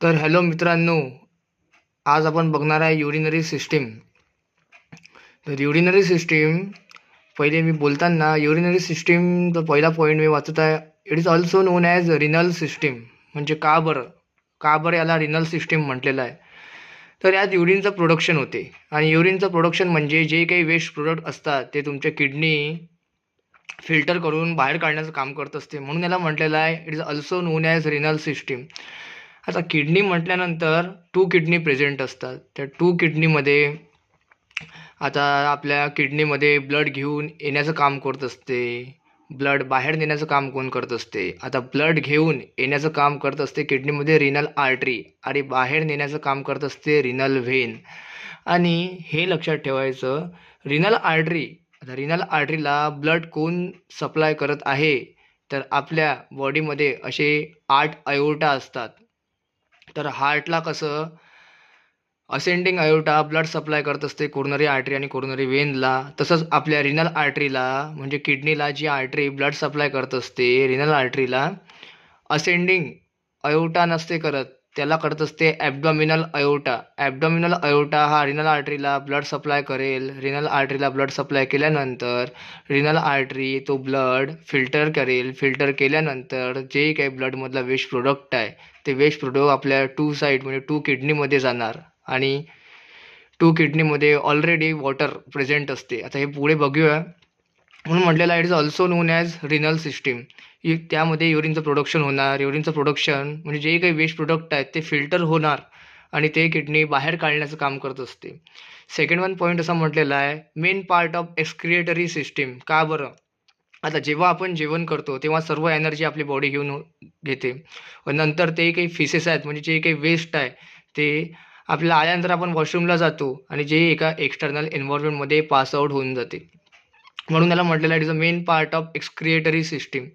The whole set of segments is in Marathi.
तर हॅलो मित्रांनो, आज आपण बघणार आहे युरिनरी सिस्टीम. तर युरिनरी सिस्टीम पहिले मी बोलताना युरिनरी सिस्टीमचा पहिला पॉईंट मी वाचत आहे. It is also non as renal system. म्हणजे का बरं याला रिनल सिस्टीम म्हटलेलं आहे. तर यात युरिनचं प्रोडक्शन होते आणि युरिनचं प्रोडक्शन म्हणजे जे काही वेस्ट प्रोडक्ट असतात ते तुमच्या किडनी फिल्टर करून बाहेर काढण्याचं काम करत असते, म्हणून याला म्हटलेलं आहे it is also non as renal system. आता किडनी म्हटल्यानंतर 2 किडनी प्रेझेंट असतात. त्या 2 किडनीमध्ये आता आपल्या किडनीमध्ये ब्लड घेऊन येण्याचं काम करत असते, ब्लड बाहेर नेण्याचं काम कोण करत असते. आता ब्लड घेऊन येण्याचं काम करत असते किडनीमध्ये रिनल आर्टरी आणि बाहेर नेण्याचं काम करत असते रिनल व्हेन. आणि हे लक्षात ठेवायचं, रिनल आर्टरी आता रिनल आर्टरीला ब्लड कोण सप्लाय करत आहे, तर आपल्या बॉडीमध्ये असे 8 अयोटा असतात. तर हार्टला कसं असेंडिंग अयोटा ब्लड सप्लाय करत असते कोरोनरी आर्टरी आणि कोरोनरी वेनला, तसंच आपल्या रिनल आर्टरीला म्हणजे किडनीला जी आर्टरी ब्लड सप्लाय करत असते रिनल आर्टरीला असेंडिंग अयोटा नसते करत, त्याला करत असते ॲब्डॉमिनल अयोटा. ॲब्डॉमिनल अयोटा हा रिनल आर्टरीला ब्लड सप्लाय करेल. रिनल आर्टरीला ब्लड सप्लाय केल्यानंतर रिनल आर्टरी तो ब्लड फिल्टर करेल. फिल्टर केल्यानंतर जे काही ब्लडमधला वेस्ट प्रोडक्ट आहे ते वेस्ट प्रोडक्ट आपल्या 2 साईड म्हणजे 2 किडनीमध्ये जाणार आणि 2 किडनीमध्ये ऑलरेडी वॉटर प्रेझेंट असते. आता हे पुढे बघूया. म्हणून म्हटलेलं it is also non as renal system. त्यामध्ये युरिनचं प्रोडक्शन होणार. युरिनचं प्रोडक्शन म्हणजे जे काही वेस्ट प्रोडक्ट आहेत ते फिल्टर होणार आणि ते किडनी बाहेर काढण्याचं काम करत असते. सेकंड वन पॉईंट असा म्हटलेला आहे, main part of excretory system. का बरं? आता जेव्हा आपण जेवण करतो तेव्हा सर्व एनर्जी आपली बॉडी घेऊन घेते. नंतर ते काही फिसेस आहेत म्हणजे जे काही वेस्ट आहे ते आपल्याला आल्यानंतर आपण वॉशरूमला जातो आणि जे एका एक्सटर्नल एन्व्हायरमेंटमध्ये पास आउट होऊन जाते. म्हणून याला म्हटलेलं आहे it is a main part of excretory system.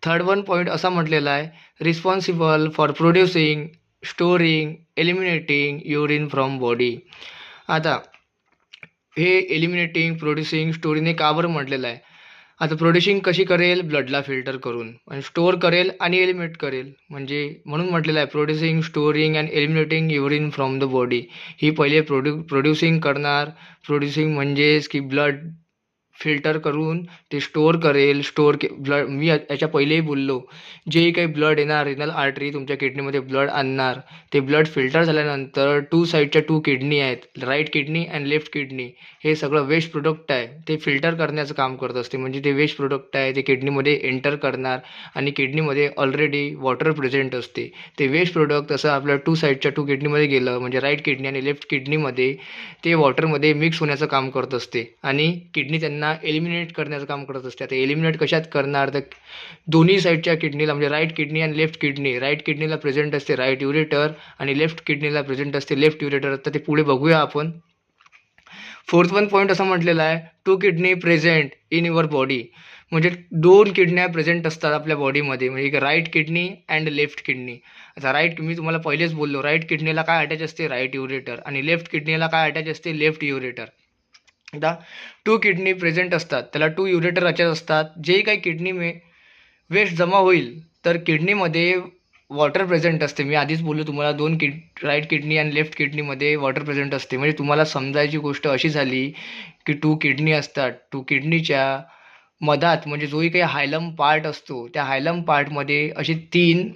Third one point असा म्हटलेला आहे, responsible for producing, storing, eliminating urine from body. आता हे एलिमिनेटिंग, प्रोड्युसिंग, स्टोरिंग हे का बरं म्हटलेलं आहे? आता प्रोड्युसिंग कशी करेल? ब्लडला फिल्टर करून, आणि स्टोअर करेल आणि एलिमिनेट करेल. म्हणजे म्हणून म्हटलेलं आहे producing, storing and eliminating urine from the body. ही पहिले प्रोड्युसिंग करणार. प्रोड्युसिंग म्हणजेच की ब्लड फिल्टर करून ते स्टोअर करेल. ब्लड मी याच्या पहिलेही बोललो, जे काही ब्लड येणार रिनल आर्टरी तुमच्या किडनीमध्ये ब्लड आणणार, ते ब्लड फिल्टर झाल्यानंतर 2 साईडच्या 2 किडनी आहेत, right kidney and left kidney, हे सगळं वेस्ट प्रोडक्ट आहे ते फिल्टर करण्याचं काम करत असते. म्हणजे ते वेस्ट प्रोडक्ट आहे ते किडनीमध्ये एंटर करणार आणि किडनीमध्ये ऑलरेडी वॉटर प्रेझेंट असते. ते वेस्ट प्रोडक्ट असं आपल्या 2 साईडच्या 2 किडनीमध्ये गेलं म्हणजे राईट किडनी आणि लेफ्ट किडनीमध्ये ते वॉटरमध्ये मिक्स होण्याचं काम करत असते आणि किडनी त्यांना एलिमिनेट करण्याचं काम करत असते. आता एलिमिनेट कशात करणार? तर दोन्ही साईडच्या किडनीला म्हणजे राईट किडनी आणि लेफ्ट किडनी, राईट किडनीला प्रेझेंट असते राईट युरेटर आणि लेफ्ट किडनीला प्रेझेंट असते लेफ्ट युरेटर. तर ते पुढे बघूया आपण. फोर्थ वन पॉईंट असा म्हटलेला आहे, 2 kidney present in your body. म्हणजे 2 किडन्या प्रेझेंट असतात आपल्या बॉडीमध्ये, म्हणजे right kidney and left kidney. आता मी तुम्हाला पहिलेच बोललो, राईट किडनीला काय अटॅच असते? Right ureter. आणि लेफ्ट किडनीला काय अटॅच असते? Left ureter. आता 2 किडनी प्रेझेंट असतात, त्याला 2 युरेटर अटॅच असतात. जे काही किडनी वेस्ट जमा होईल तर किडनीमध्ये वॉटर प्रेझेंट असते. मी आधीच बोललो तुम्हाला, राईट किडनी आणि लेफ्ट किडनीमध्ये वॉटर प्रेझेंट असते. म्हणजे तुम्हाला समजायची गोष्ट अशी झाली की 2 किडनी असतात. 2 किडनीच्या मधात म्हणजे जोही काही हायलम पार्ट असतो, त्या हायलम पार्टमध्ये असे 3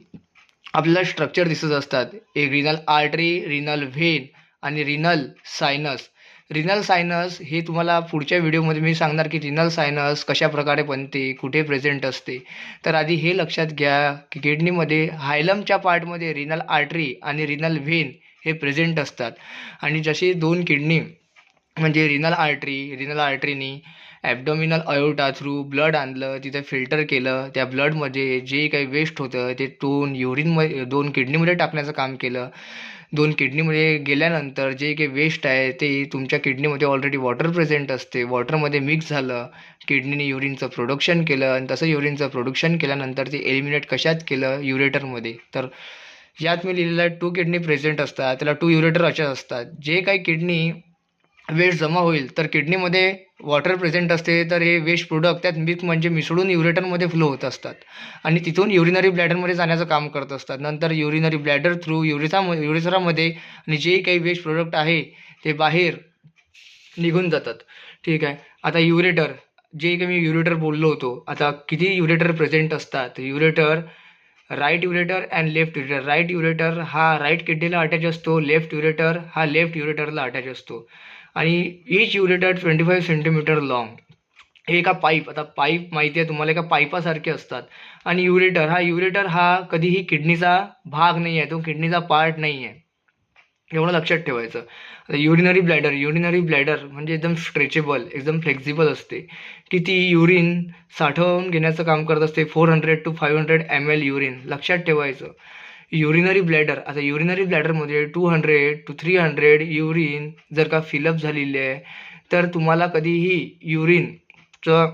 आपल्याला स्ट्रक्चर दिसत असतात. एक रिनल आर्टरी, रिनल व्हेन आणि रिनल सायनस. रिनल सायनस हे तुम्हाला पुढच्या व्हिडिओमध्ये मी सांगणार की रिनल सायनस कशा प्रकारे बनते, कुठे प्रेझेंट असते. तर आधी हे लक्षात घ्या की किडनीमध्ये हायलमच्या पार्टमध्ये रिनल आर्टरी आणि रिनल व्हेन हे प्रेझेंट असतात. आणि जसे 2 किडनी म्हणजे रिनल आर्टरीनी ॲब्डॉमिनल अयोटा थ्रू ब्लड आणलं, तिथं फिल्टर केलं, त्या ब्लडमध्ये जे काही वेस्ट होतं ते 2 किडनीमध्ये टाकण्याचं काम केलं. 2 किडनीमध्ये गेल्यानंतर जे काही वेस्ट आहे ते तुमच्या किडनीमध्ये ऑलरेडी वॉटर प्रेझेंट असते, वॉटरमध्ये मिक्स झालं, किडनीने युरिनचं प्रोडक्शन केलं आणि तसं युरिनचं प्रोडक्शन केल्यानंतर ते एलिमिनेट कशात केलं? युरेटरमध्ये. तर यात मी लिहिलेलं आहे 2 किडनी प्रेझेंट असतात, त्याला 2 युरेटर असे असतात. जे काही किडनी वेस्ट जमा होईल तर किडनीमध्ये वॉटर प्रेझेंट असते, तर हे वेस्ट प्रोडक्ट त्यात म्हणजे मिसळून युरेटरमध्ये फ्लो होत असतात आणि तिथून युरिनरी ब्लॅडरमध्ये जाण्याचं काम करत असतात. नंतर युरिनरी ब्लॅडर थ्रू युरेथ्रामध्ये आणि जे काही वेस्ट प्रोडक्ट आहे ते बाहेर निघून जातात. ठीक आहे. आता युरेटर, जे काही मी युरेटर बोललो होतो, आता किती युरेटर प्रेझेंट असतात. Ureter, right ureter and left ureter. Right ureter हा राईट किडनीला अटॅच असतो, लेफ्ट युरेटर हा लेफ्ट युरेटरला अटॅच असतो आणि ईच युरेटर 25 सेंटीमीटर लॉंग. हे एका पाईप, आता पाईप माहिती आहे तुम्हाला, एका पाईपासारखे असतात आणि युरेटर हा कधीही किडनीचा भाग नाही आहे, तो किडनीचा पार्ट नाही आहे, एवढं लक्षात ठेवायचं. आता युरिनरी ब्लॅडर म्हणजे एकदम स्ट्रेचेबल, एकदम फ्लेक्झिबल असते की ती युरिन साठवून घेण्याचं काम करत असते. 400 to 500 ml युरिन लक्षात ठेवायचं. युरिनरी ब्लॅडर, आता युरिनरी ब्लॅडरमध्ये 200 to 300 युरिन जर का फिलअप झालेली आहे तर तुम्हाला कधीही युरिनचं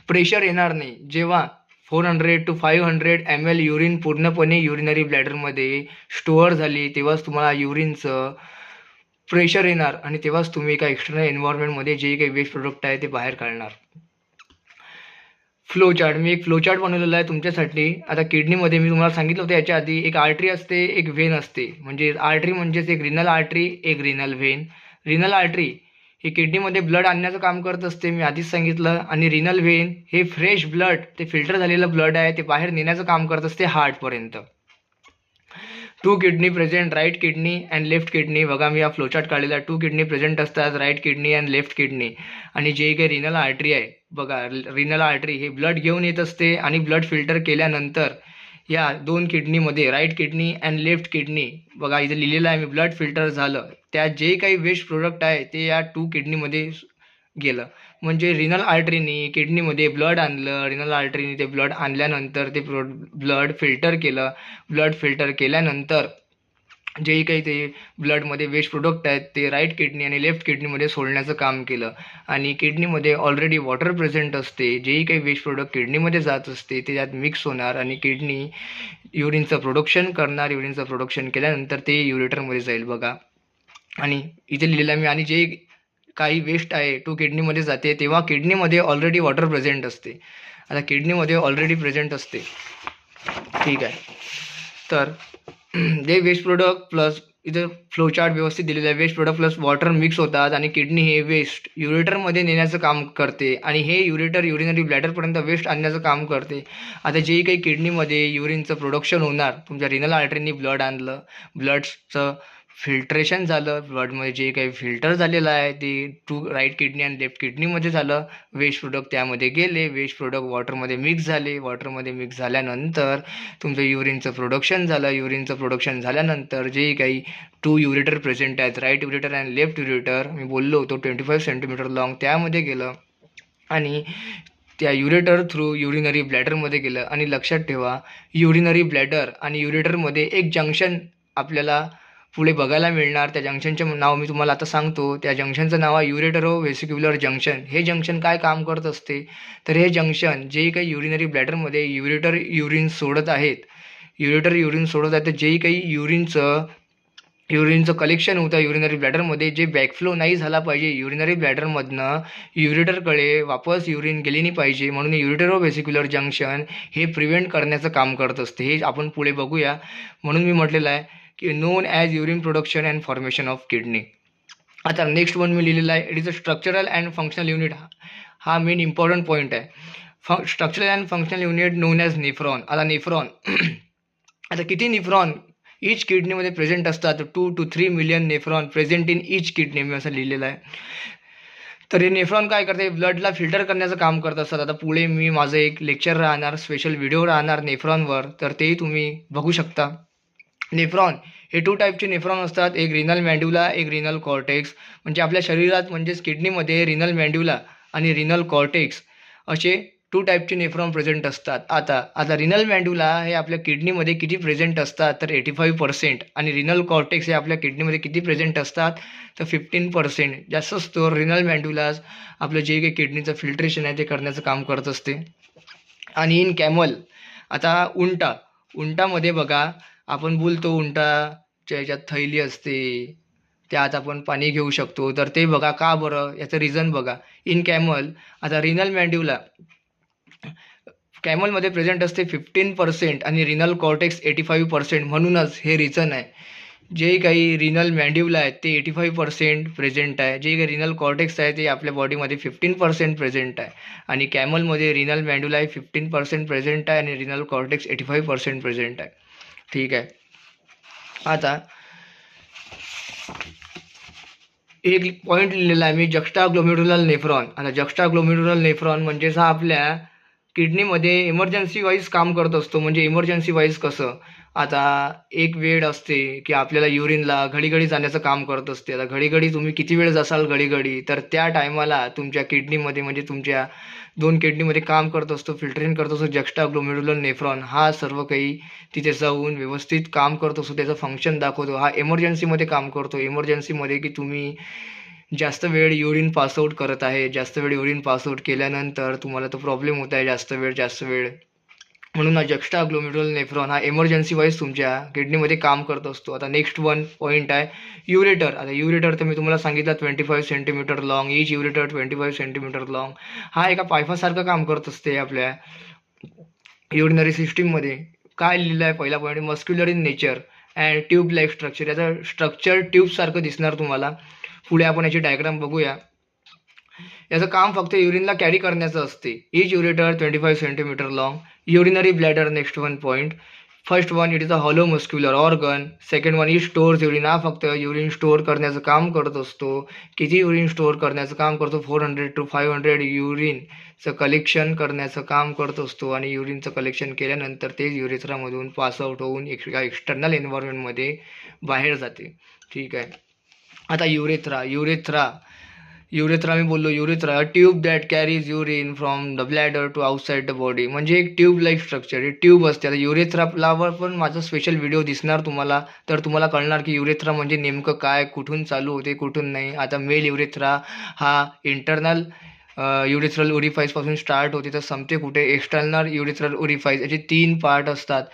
प्रेशर येणार नाही. जेव्हा 400 to 500 ml युरिन पूर्णपणे युरिनरी ब्लॅडरमध्ये स्टोअर झाली तेव्हाच तुम्हाला युरिनचं प्रेशर येणार आणि तेव्हाच तुम्ही एका एक्सटर्नल एन्व्हायरमेंटमध्ये जे काही वेस्ट प्रोडक्ट आहे ते बाहेर काढणार. फ्लोचार्ट, मी एक फ्लोचार्ट बनवलेला आहे तुमच्यासाठी. आता किडनीमध्ये मी तुम्हाला सांगितलं होतं याच्या आधी, एक आर्टरी असते, एक व्हेन असते. म्हणजे आर्टरी म्हणजेच एक रिनल आर्टरी, एक रिनल व्हेन. रिनल आर्टरी ही किडनीमध्ये ब्लड आणण्याचं काम करत असते, मी आधीच सांगितलं. आणि रिनल व्हेन हे फ्रेश ब्लड, ते फिल्टर झालेलं ब्लड आहे ते बाहेर नेण्याचं काम करत असते हार्टपर्यंत. 2 kidney present, right kidney and left kidney. बघा मी हा फ्लोचार्ट काढलेला. 2 किडनी प्रेझेंट असतात, right kidney and left kidney. आणि जे काही रिनल आर्टरी आहे बघा, रिनल आर्टरी हे ब्लड घेऊन येत असते आणि ब्लड फिल्टर केल्यानंतर या 2 किडनीमध्ये, right kidney and left kidney, बघा इथे लिहिलेलं आहे मी, ब्लड फिल्टर झालं, त्यात जे काही वेस्ट प्रोडक्ट आहे ते या 2 किडनीमध्ये गेलं. म्हणजे रिनल आर्टरीनी किडनीमध्ये ब्लड आणलं, रिनल आर्टरीनी ते ब्लड आणल्यानंतर ते ब्लड फिल्टर केलं. ब्लड फिल्टर केल्यानंतर जेही काही ते ब्लडमध्ये वेस्ट प्रोडक्ट आहेत ते राईट किडनी आणि लेफ्ट किडनीमध्ये सोडण्याचं काम केलं. आणि किडनीमध्ये ऑलरेडी वॉटर प्रेझेंट असते, जेही काही वेस्ट प्रोडक्ट किडनीमध्ये जात असते ते त्यात मिक्स होणार आणि किडनी युरिनचं प्रोडक्शन करणार. युरिनचं प्रोडक्शन केल्यानंतर ते युरेटरमध्ये जाईल बघा. आणि इथे लिहिलेलं आहे मी, आणि जे काही वेस्ट आहे तो किडनीमध्ये जाते तेव्हा किडनीमध्ये ऑलरेडी वॉटर प्रेझेंट असते. आता किडनीमध्ये ऑलरेडी प्रेझेंट असते, ठीक आहे. तर जे वेस्ट प्रोडक्ट प्लस इथं फ्लोचार्ट व्यवस्थित दिलेलं आहे, waste product plus water mix होतात आणि किडनी हे वेस्ट युरेटरमध्ये नेण्याचं काम करते आणि हे युरेटर युरिनरी ब्लॅडरपर्यंत वेस्ट आणण्याचं काम करते. आता जे काही किडनीमध्ये युरिनचं प्रोडक्शन होणार, तुमच्या रिनल आर्टरीनी ब्लड आणलं, ब्लडचं फिल्ट्रेशन झालं, ब्लडमध्ये जे काही फिल्टर झालेलं आहे ते राईट किडनी आणि लेफ्ट किडनीमध्ये झालं, वेस्ट प्रोडक्ट त्यामध्ये गेले, वेस्ट प्रोडक्ट वॉटरमध्ये मिक्स झाले, वॉटरमध्ये मिक्स झाल्यानंतर तुमचं युरिनचं प्रोडक्शन झालं. युरिनचं प्रोडक्शन झाल्यानंतर जे काही 2 युरेटर प्रेझेंट आहेत, राईट युरेटर आणि लेफ्ट युरेटर, मी बोललो होतो 25 सेंटीमीटर लॉंग, त्यामध्ये गेलं आणि त्या युरेटर थ्रू युरिनरी ब्लॅडरमध्ये गेलं. आणि लक्षात ठेवा, युरिनरी ब्लॅडर आणि युरेटरमध्ये एक जंक्शन आपल्याला पुढे बघायला मिळणार. त्या जंक्शनचं नाव मी तुम्हाला आता सांगतो. त्या जंक्शनचं नाव आहे युरेटरो व्हेसिक्युलर जंक्शन. हे जंक्शन काय काम करत असते, तर हे जंक्शन जे काही युरिनरी ब्लॅडरमध्ये युरेटर युरिन सोडत आहेत, तर जेही काही युरिनचं कलेक्शन होतं युरिनरी ब्लॅडरमध्ये, जे बॅकफ्लो नाही झाला पाहिजे युरिनरी ब्लॅडरमधनं युरेटरकडे वापस युरिन गेली नाही पाहिजे, म्हणून युरेटरो व्हेसिक्युलर जंक्शन हे प्रिव्हेंट करण्याचं काम करत असते. हे आपण पुढे बघूया, म्हणून मी म्हटलेलं आहे की non as urine production and formation of kidney. आता नेक्स्ट वन मी लिहिलेला आहे, it is a structural and functional unit. हा मेन इम्पॉर्टंट पॉईंट आहे. Structural and functional unit non as nephron. आता नेफ्रॉन आता किती नेफ्रॉन ईच किडनीमध्ये प्रेझेंट असतात, 2 to 3 million nephron present in each kidney, मी असं लिहिलेलं आहे. तर हे नेफ्रॉन काय करते, ब्लडला फिल्टर करण्याचं काम करत असतात. आता पुढे मी माझं एक लेक्चर राहणार, स्पेशल व्हिडिओ राहणार नेफ्रॉनवर, तर तेही तुम्ही बघू शकता. नेफ्रॉन हे 2 टाईपचे नेफ्रॉन असतात, एक रिनल मॅन्ड्युला, एक रिनल कॉर्टेक्स. म्हणजे आपल्या शरीरात म्हणजेच किडनीमध्ये रिनल मॅन्ड्युला आणि रिनल कॉर्टेक्स असे 2 टाईपचे नेफ्रॉन प्रेझेंट असतात. आता रिनल मॅन्ड्युला हे आपल्या किडनीमध्ये किती प्रेझेंट असतात, तर 85%. आणि रिनल कॉर्टेक्स हे आपल्या किडनीमध्ये किती प्रेझेंट असतात, तर 15%. जास्त असतो रिनल मॅन्ड्युलाज आपलं जे काही किडनीचं फिल्ट्रेशन आहे ते करण्याचं काम करत असते. आणि इन कॅमल, आता उंटामध्ये बघा, आपण बोलतो उंटाच्या ह्याच्यात थैली असते, त्यात आपण पाणी घेऊ शकतो. तर ते बघा का बरं, याचं रिझन बघा. इन कॅमल, आता रिनल मॅन्ड्युला कॅमलमध्ये प्रेझेंट असते 15% आणि रिनल कॉर्टेक्स 85%. म्हणूनच हे रिझन आहे. जे काही रिनल मॅन्ड्युला आहेत ते 85% प्रेझेंट आहे. जे काही रिनल कॉर्टेक्स आहे ते आपल्या बॉडीमध्ये 15% प्रेझेंट आहे. आणि कॅमलमध्ये रिनल मॅन्ड्युला आहे 15% प्रेझेंट आहे आणि रिनल कॉर्टेक्स 85% प्रेझेंट आहे. ठीक आहे. आता एक पॉईंट लिहिलेला आहे मी, जक्स्टाग्लोमेरुलर नेफ्रॉन. आता जक्स्टाग्लोमेरुलर नेफ्रॉन म्हणजेच हा आपल्या किडनीमध्ये इमर्जन्सी वाईज काम करत असतो. म्हणजे इमर्जन्सी वाईज कसं, आता एक वेळ असते की आपल्याला युरिनला घडीघडी जाण्याचं काम करत असते. आता घडीघडी तुम्ही किती वेळ जासाल घडीघडी, तर त्या टायमाला तुमच्या किडनीमध्ये म्हणजे तुमच्या 2 किडनीमध्ये काम करत असतो, फिल्टरिंग करत असतो जक्स्टाग्लोमेरुलर नेफ्रॉन. हा सर्व काही तिथे जाऊन व्यवस्थित काम करत असतो, त्याचं फंक्शन दाखवतो. हा इमर्जन्सीमध्ये काम करतो. इमर्जन्सीमध्ये की तुम्ही जास्त वेळ युरिन पासआउट करत आहे, जास्त वेळ युरिन पासआउट केल्यानंतर तुम्हाला तो प्रॉब्लेम होत आहे जास्त वेळ. म्हणून हा जक्स्टाग्लोमेरुलर नेफ्रॉन हा इमर्जन्सी वाईज तुमच्या किडनीमध्ये काम करत असतो. आता नेक्स्ट वन पॉईंट आहे युरेटर. आता युरेटर तर मी तुम्हाला सांगितलं 25 सेंटीमीटर लॉंग, इच युरेटर 25 सेंटीमीटर लॉंग. हा एका पायपासारखं काम करत असते आपल्या युरिनरी सिस्टीममध्ये. काय लिहिलं आहे पहिला point, muscular in nature and tube like structure. याचं स्ट्रक्चर ट्यूबसारखं दिसणार तुम्हाला. पुढे आपण याची डायग्राम बघूया. याचं काम फक्त युरिनला कॅरी करण्याचं असते. Each ureter 25 centimetre long. Urinary bladder next one point. First one, it is a hollow muscular organ. Second one, it stores urine. हा फक्त युरिन स्टोअर करण्याचं काम करत असतो. किती युरिन स्टोअर करण्याचं काम करतो, 400 to 500 युरिनचं कलेक्शन करण्याचं काम करत असतो. आणि युरिनचं कलेक्शन केल्यानंतर ते युरेथ्रामधून पासआउट होऊन एक्सटर्नल एन्व्हायरमेंटमध्ये बाहेर जाते. ठीक आहे. आता युरेथ्रा मी बोललो, urethra tube that carries urine from the bladder to outside the body. म्हणजे एक ट्यूब लाईक स्ट्रक्चर, हे ट्यूब असते. आता युरेथ्रावर पण माझा स्पेशल व्हिडिओ दिसणार तुम्हाला, तर तुम्हाला कळणार की युरेथ्रा म्हणजे नेमकं काय, कुठून चालू होते कुठून नाही. आता मेल युरेथ्रा हा इंटरनल युरेथ्रल ओरिफाईसपासून स्टार्ट होते तर संपते कुठे, एक्सटर्नल युरेथ्रल ओरिफाईस. याचे 3 पार्ट असतात,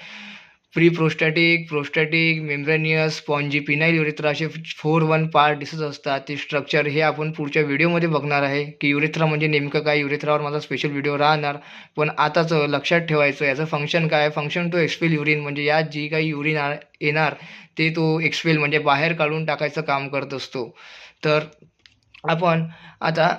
pre prostatic, membranosus, spongy, पिनाईल urethra, असे 4 पार्ट दिसत असतात. ते स्ट्रक्चर हे आपण पुढच्या व्हिडिओमध्ये बघणार आहे की युरेथ्रा म्हणजे नेमकं काय. युरेथ्रावर माझा स्पेशल व्हिडिओ राहणार. पण आताच लक्षात ठेवायचं याचं फंक्शन काय. फंक्शन तो एक्सपेल युरिन, म्हणजे यात जी काही युरिन येणार ते तो एक्सपेल म्हणजे बाहेर काढून टाकायचं काम करत असतो. तर आपण आता